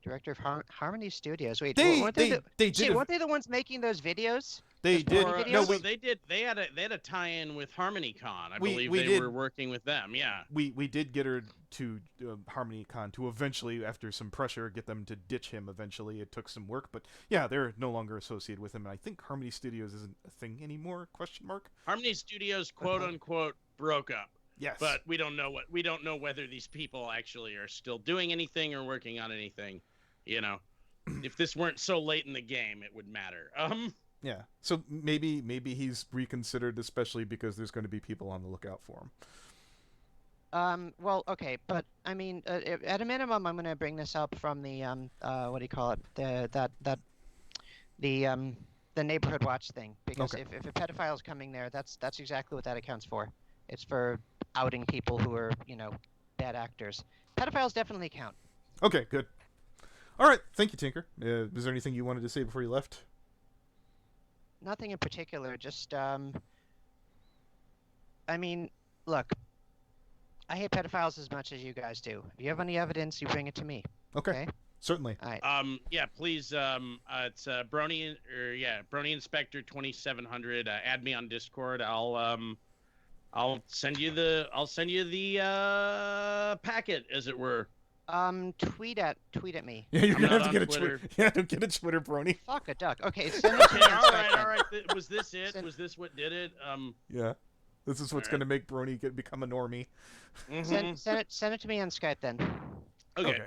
director of Harmony Studios. Wait, They weren't did. weren't they the ones making those videos? They Those did. porn No, videos? They did. They had a tie-in with HarmonyCon. I We believe they did. were working with them. Yeah. we did get her to HarmonyCon to eventually, after some pressure, get them to ditch him. Eventually, it took some work, but yeah, they're no longer associated with him. And I think Harmony Studios isn't a thing anymore? Question mark. Harmony Studios, quote unquote, broke up. Yes. But we don't know whether these people actually are still doing anything or working on anything. You know, if this weren't so late in the game, it would matter. Yeah. So maybe he's reconsidered, especially because there's going to be people on the lookout for him. Well, okay, but I mean, at a minimum, I'm gonna bring this up from the what do you call it? The neighborhood watch thing, because Okay. if a pedophile is coming there, that's exactly what that accounts for. It's for outing people who are, bad actors. Pedophiles definitely count. Okay, good. All right, thank you, Tinker. Was there anything you wanted to say before you left? Nothing in particular, just I mean, look, I hate pedophiles as much as you guys do. If you have any evidence, you bring it to me. Okay, certainly. All right. Yeah, please. It's Brony Brony Inspector 2700. Add me on Discord. I'll send you the packet, as it were. Tweet at me. Yeah, you're I'm gonna not have to on get a Twitter. Yeah, get a Twitter, Brony. Fuck a duck. Okay, send it to me. Okay, all right. Was this it? Send- Was this what did it? Yeah, this is what's All right. gonna make Brony become a normie. Mhm. Send it to me on Skype then. Okay.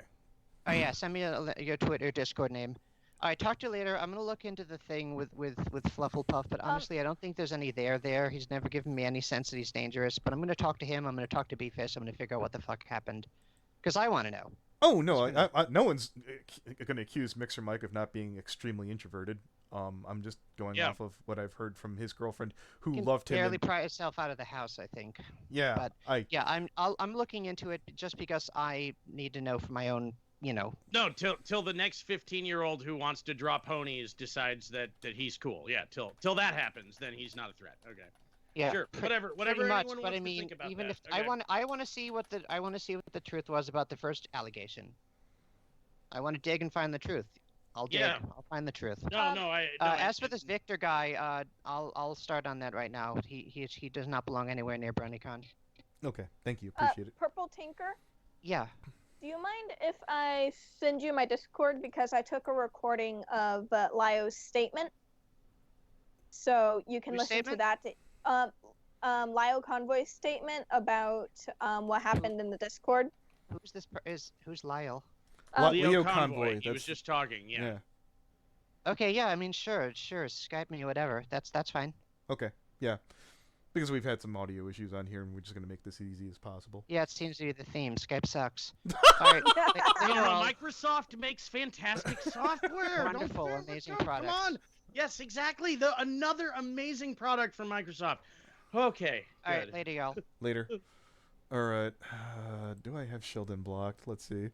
Oh yeah, send me your Twitter Discord name. All right, talk to you later. I'm gonna look into the thing with Flufflepuff, but honestly, I don't think there's any there. He's never given me any sense that he's dangerous. But I'm gonna talk to him. I'm gonna talk to Beefus. I'm gonna figure out what the fuck happened, because I want to know. Oh no, no one's gonna accuse Mixer Mike of not being extremely introverted. I'm just going off of what I've heard from his girlfriend, who Can loved him. barely pry itself out of the house, I think. Yeah, But I'm looking into it just because I need to know for my own, No, till the next 15-year-old who wants to draw ponies decides that he's cool. Yeah, till that happens, then he's not a threat. Okay. Yeah, Sure. Whatever. pretty Anyone much. wants But I to mean, think about even that. if Okay. I want to see what the truth was about the first allegation. I want to dig and find the truth. I'll dig. Yeah. I'll find the truth. As for this Victor guy, I'll start on that right now. He does not belong anywhere near BronyCon. Okay, thank you, appreciate it. Purple Tinker, Yeah. do you mind if I send you my Discord, because I took a recording of Lio's statement, so you can Whose listen statement? to that. LioConvoy's statement about what happened in the Discord. Who's this? Who's Lyle? Leo Convoy, Convoy. He was that's- just talking. Yeah. Okay, yeah. I mean, sure. Skype me, whatever. That's fine. Okay, yeah. Because we've had some audio issues on here, and we're just gonna make this easy as possible. Yeah, it seems to be the theme. Skype sucks. All right. Microsoft makes fantastic software. Wonderful, Don't- amazing come products. on. Yes, exactly. Another amazing product from Microsoft. Okay. All right, good. later, y'all. Later. All right. Do I have Sheldon blocked? Let's see.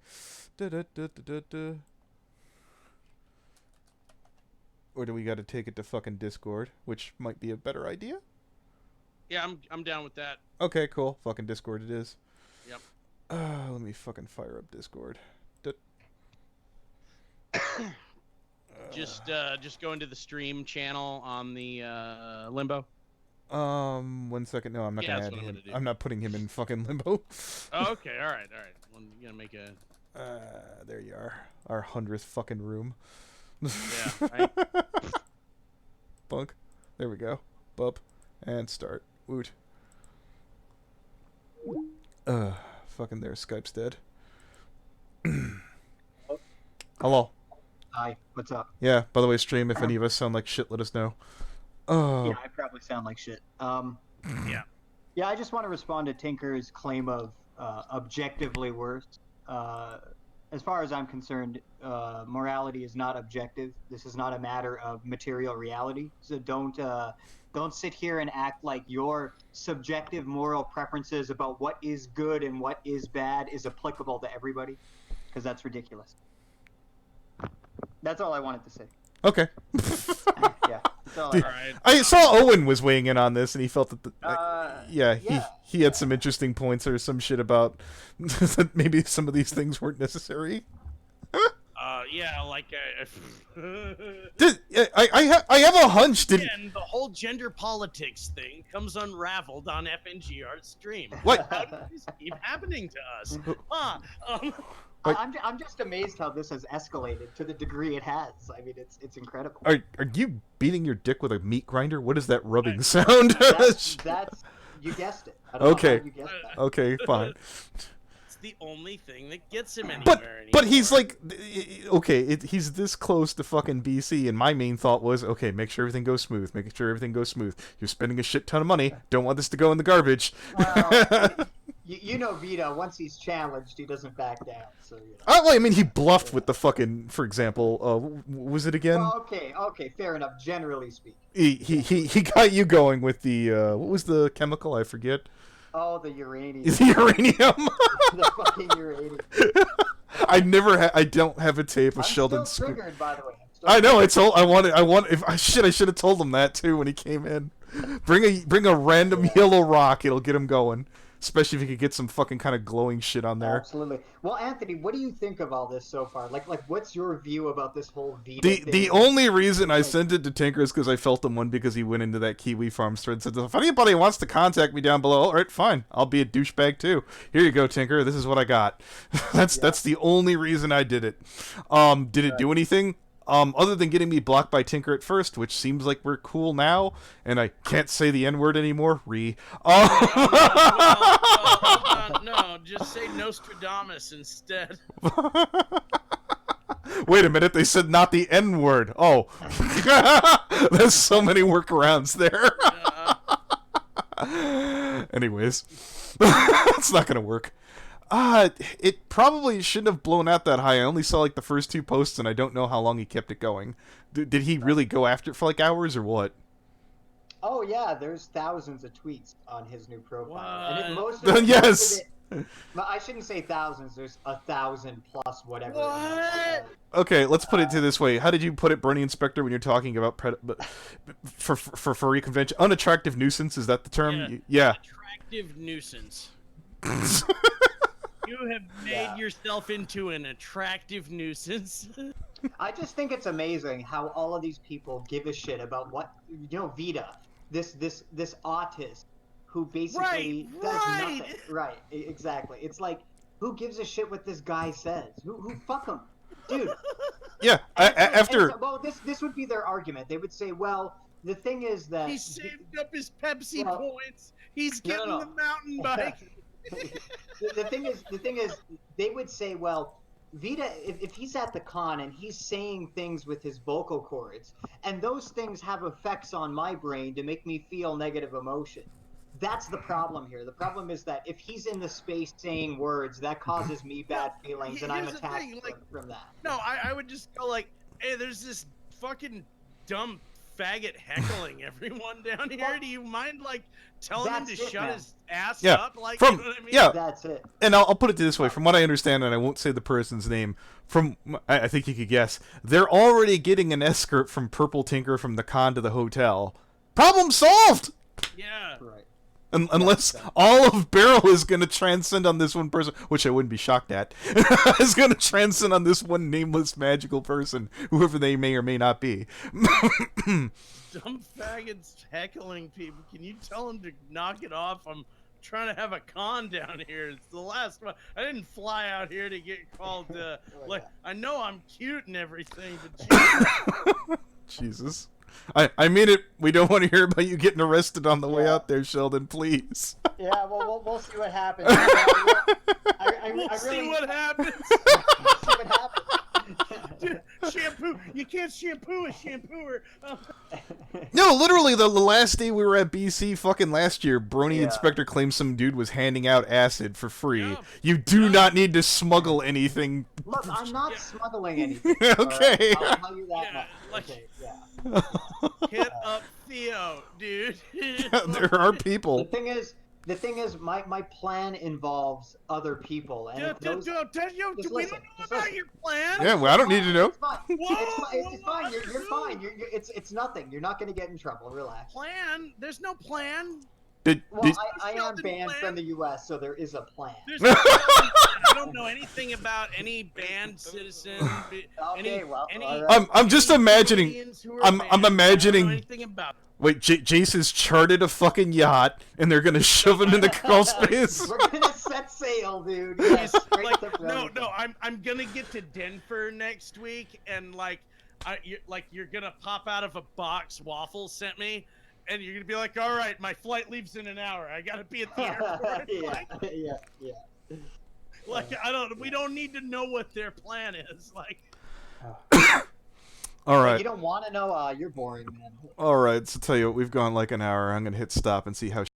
Da-da-da-da-da-da. Or do we got to take it to fucking Discord, which might be a better idea? Yeah, I'm down with that. Okay, cool. Fucking Discord it is. Yep. Let me fucking fire up Discord. Just go into the stream channel on the Limbo. 1 second. No, I'm not Yeah, gonna that's add what I'm him. gonna do. I'm not putting him in fucking limbo. Oh, okay. All right. Well, you gonna make a. There you are. Our 100th fucking room. Yeah. Right? Bunk. There we go. Bub. And start. Woot. Fucking there, Skype's dead. Hello. Hi, what's up? Yeah, by the way, stream, if any of us sound like shit, let us know. Oh. Yeah, I probably sound like shit. Yeah. Yeah, I just want to respond to Tinker's claim of objectively worse. As far as I'm concerned, morality is not objective. This is not a matter of material reality. So don't sit here and act like your subjective moral preferences about what is good and what is bad is applicable to everybody, because that's ridiculous. That's all I wanted to say. Okay. Yeah. That's all Dude, Alright. I saw Owen was weighing in on this, and he felt that yeah. he had some interesting points or some shit about that maybe some of these things weren't necessary. Yeah, like I have a hunch. again, the whole gender politics thing comes unraveled on FNGR's stream. What? How does this keep happening to us? Huh? I'm just amazed how this has escalated to the degree it has. I mean, it's incredible. Are you beating your dick with a meat grinder? What is that rubbing sound? That's you guessed it. I don't know Okay. how you guessed that. Okay, fine. It's the only thing that gets him anywhere. But he's like, okay, he's this close to fucking BC, and my main thought was, okay, make sure everything goes smooth. Making sure everything goes smooth. You're spending a shit ton of money. Don't want this to go in the garbage. Well, you know Vita, once he's challenged, he doesn't back down. So, you know. Well, I mean, he bluffed with the fucking, for example, what was it again? Well, okay, fair enough. Generally speaking. He got you going with the, what was the chemical? I forget. Oh, the uranium. The uranium. The fucking uranium. I don't have a tape of I'm Sheldon. still triggered, by the way. I know. I should have told him that too when he came in. Bring a random yellow rock. It'll get him going. Especially if you could get some fucking kind of glowing shit on there. Absolutely. Well, Anthony, what do you think of all this so far? Like, what's your view about this whole Vita thing? The only reason I sent it to Tinker is because I felt him because he went into that Kiwi Farms thread and said, if anybody wants to contact me down below, all right, fine. I'll be a douchebag too. Here you go, Tinker. This is what I got. That's the only reason I did it. Did it do anything? Other than getting me blocked by Tinker at first, which seems like we're cool now, and I can't say the N-word anymore. No, just say Nostradamus instead. Wait a minute, they said not the N-word. Oh. There's so many workarounds there. Anyways. It's not gonna work. It probably shouldn't have blown out that high. I only saw like the first two posts, and I don't know how long he kept it going. Did he really go after it for like hours or what? Oh yeah, there's thousands of tweets on his new profile. What? And most of it, Yes. But I shouldn't say thousands. There's 1,000 plus whatever. What? Okay, let's put it to this way. How did you put it, Brony Inspector, when you're talking about for furry convention? Unattractive nuisance, is that the term? Yeah. Attractive nuisance. You have made yourself into an attractive nuisance. I just think it's amazing how all of these people give a shit about what Vita, this autist who basically does nothing. Right, exactly. It's like, who gives a shit what this guy says? Who fuck him, dude? Yeah. After. Well, this would be their argument. They would say, well, the thing is that He saved up his Pepsi points. He's getting No. the mountain bike. the thing is, they would say, well, Vita, if he's at the con and he's saying things with his vocal cords, and those things have effects on my brain to make me feel negative emotion. That's the problem here. The problem is that if he's in the space saying words, that causes me bad feelings, and I'm Here's the attacked thing, like, from that. No, I would just go like, hey, there's this fucking dumb faggot heckling everyone down here. Do you mind like telling him to shut his ass up? Like, you know what I mean? Yeah, that's it. And I'll put it this way: from what I understand, and I won't say the person's name. From I think you could guess, they're already getting an escort from Purple Tinker from the con to the hotel. Problem solved. Yeah. Right. Unless all of Barrel is going to transcend on this one person, which I wouldn't be shocked at, is going to transcend on this one nameless magical person, whoever they may or may not be. Dumb faggots heckling people. Can you tell them to knock it off? I'm trying to have a con down here. It's the last one. I didn't fly out here to get called. Like, I know I'm cute and everything, but Jesus. I mean it. We don't want to hear about you getting arrested on the way out there, Sheldon. Please. Yeah, well, we'll see what happens. We'll see what happens. We'll see what happens. Dude, shampoo. You can't shampoo a shampooer. Oh. No, literally, the last day we were at BC fucking last year, Brony Yeah. Inspector claimed some dude was handing out acid for free. Yeah. You do not need to smuggle anything. Look, I'm not Yeah. smuggling anything. Okay. All right? I'll tell you that Yeah, much. like- Okay, yeah. Hit up Theo, dude. There are people. The thing is, my plan involves other people, and if those, We just don't know listen, about listen. your plan. Yeah, well, I don't need to know. It's fine. Whoa, It's fine. whoa, You're fine. It's nothing. You're not going to get in trouble. Relax. Plan? There's no plan. Well, I am Sheldon banned plan? from the U.S., so there is a plan. There's no plan. I don't know anything about any banned citizen. Okay, well, any, all right. I'm just imagining. Canadians who are I'm banned. imagining- I don't know anything about. Wait, Jace has chartered a fucking yacht, and they're gonna shove him in the crawl space. We're gonna set sail, dude. Yes, straight Like, to no, Brony. I'm gonna get to Denver next week, and you're gonna pop out of a box Waffles sent me, and you're gonna be like, all right, my flight leaves in an hour. I gotta be at the airport. yeah. We don't need to know what their plan is. Like, All right, You don't want to know? You're boring, man. all right. So tell you what, we've gone like an hour. I'm gonna hit stop and see how